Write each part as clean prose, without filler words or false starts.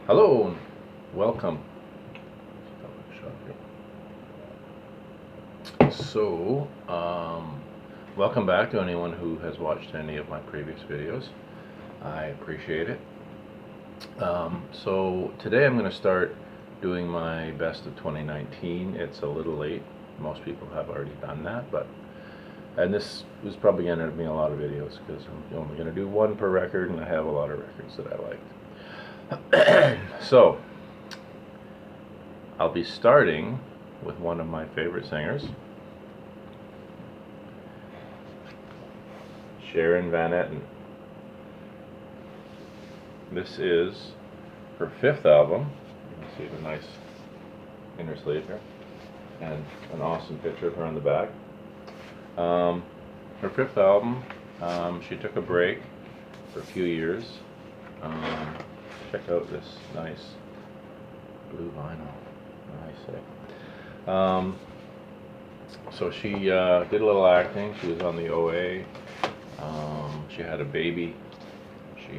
Hello and welcome. So, welcome back to anyone who has watched any of my previous videos. I appreciate it. So today I'm going to start doing my best of 2019. It's a little late. Most people have already done that, and this is probably going to be a lot of videos because I'm only going to do one per record, and I have a lot of records that I liked. So I'll be starting with one of my favorite singers, Sharon Van Etten. This is her fifth album. You can see the nice inner sleeve here, and an awesome picture of her on the back. Her fifth album. She took a break for a few years. Check out this nice blue vinyl. I say. So she did a little acting. She was on the OA. She had a baby. She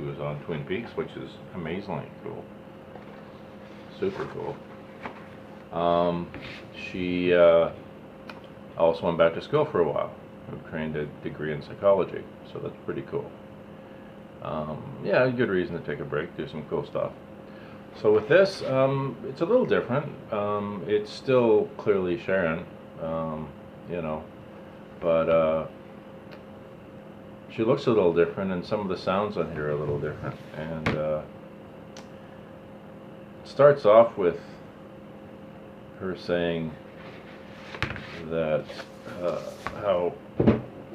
was on Twin Peaks, which is amazingly cool, super cool. She also went back to school for a while. Trained a degree in psychology, so that's pretty cool. Yeah, a good reason to take a break, do some cool stuff. So with this, it's a little different. It's still clearly Sharon, but she looks a little different, and some of the sounds on here are a little different. And it starts off with her saying that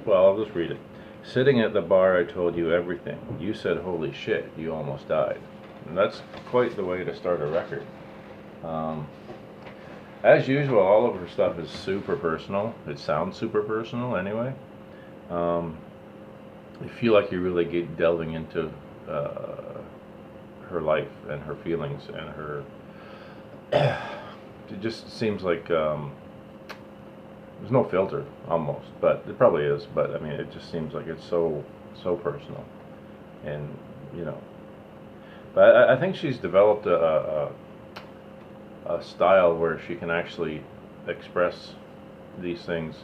well, I'll just read it. Sitting at the bar, I told you everything. You said, holy shit, you almost died. And that's quite the way to start a record. As usual, all of her stuff is super personal. It sounds super personal anyway. You feel like you're really delving into her life and her feelings and her. It just seems like there's no filter, almost, but it probably is. But I mean, it just seems like it's so personal, and But I think she's developed a style where she can actually express these things,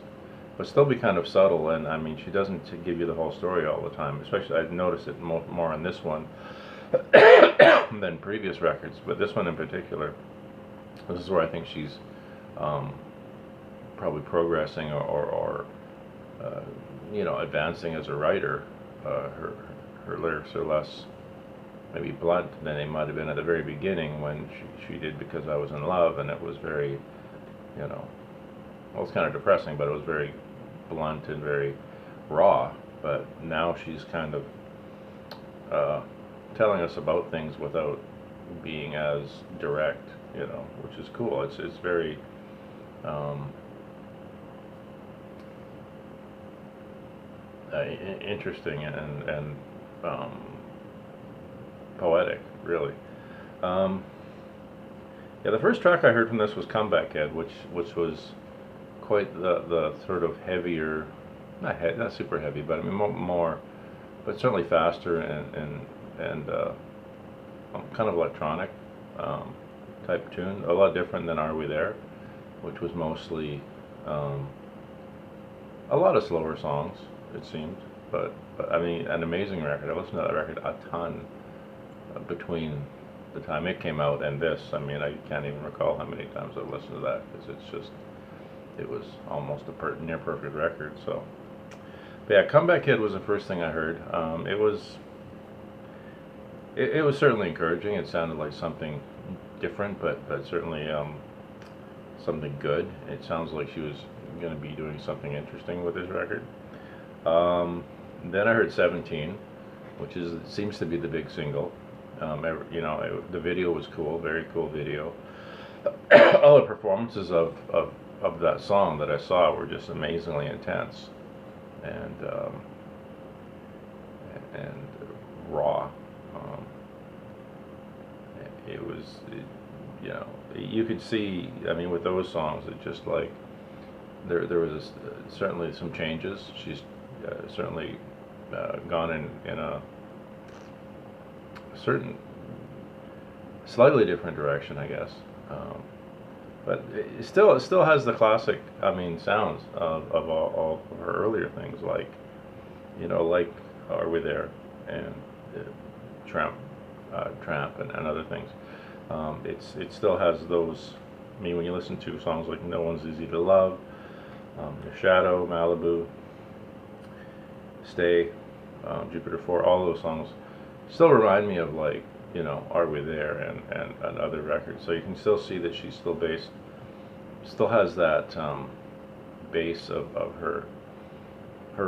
but still be kind of subtle. And I mean, she doesn't give you the whole story all the time. Especially, I've noticed it more on this one than previous records. But this one in particular, this is where I think she's probably progressing or advancing as a writer. Her lyrics are less maybe blunt than they might have been at the very beginning when she did Because I Was in Love, and it was very, well, it's kind of depressing, but it was very blunt and very raw. But now she's kind of telling us about things without being as direct, which is cool. It's very interesting and poetic, really. Yeah, the first track I heard from this was Comeback Kid, which was quite the sort of heavier, not super heavy, but I mean more, but certainly faster and kind of electronic type tune. A lot different than Are We There, which was mostly a lot of slower songs, it seemed. But I mean, an amazing record. I listened to that record a ton between the time it came out and this. I mean, I can't even recall how many times I've listened to that, because it was almost a near perfect record. So, but yeah, Comeback Kid was the first thing I heard. It was certainly encouraging. It sounded like something different, but certainly something good. It sounds like she was going to be doing something interesting with this record. Then I heard 17, which seems to be the big single. The video was cool, very cool video. All the performances of that song that I saw were just amazingly intense and raw. You could see. I mean, with those songs, it just like there was certainly some changes. She's certainly gone in a certain slightly different direction, I guess. But it still has the classic, I mean, sounds of all of her earlier things, like, you know, like Are We There, and Tramp, and other things. It still has those. I mean, when you listen to songs like No One's Easy to Love, Your Shadow, Malibu, Stay, Jupiter 4, all those songs still remind me of, like, you know, Are We There, and other records. So you can still see that she's still has that base of her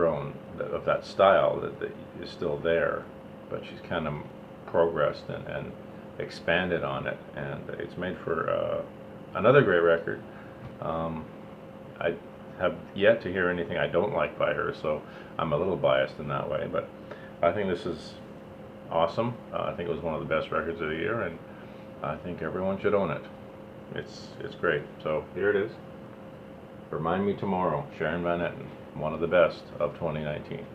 own, of that style that is still there, but she's kind of progressed and expanded on it, and it's made for another great record. I have yet to hear anything I don't like by her, so I'm a little biased in that way, but I think this is awesome. I think it was one of the best records of the year, and I think everyone should own it. It's great. So here it is. Remind Me Tomorrow, Sharon Van Etten, one of the best of 2019.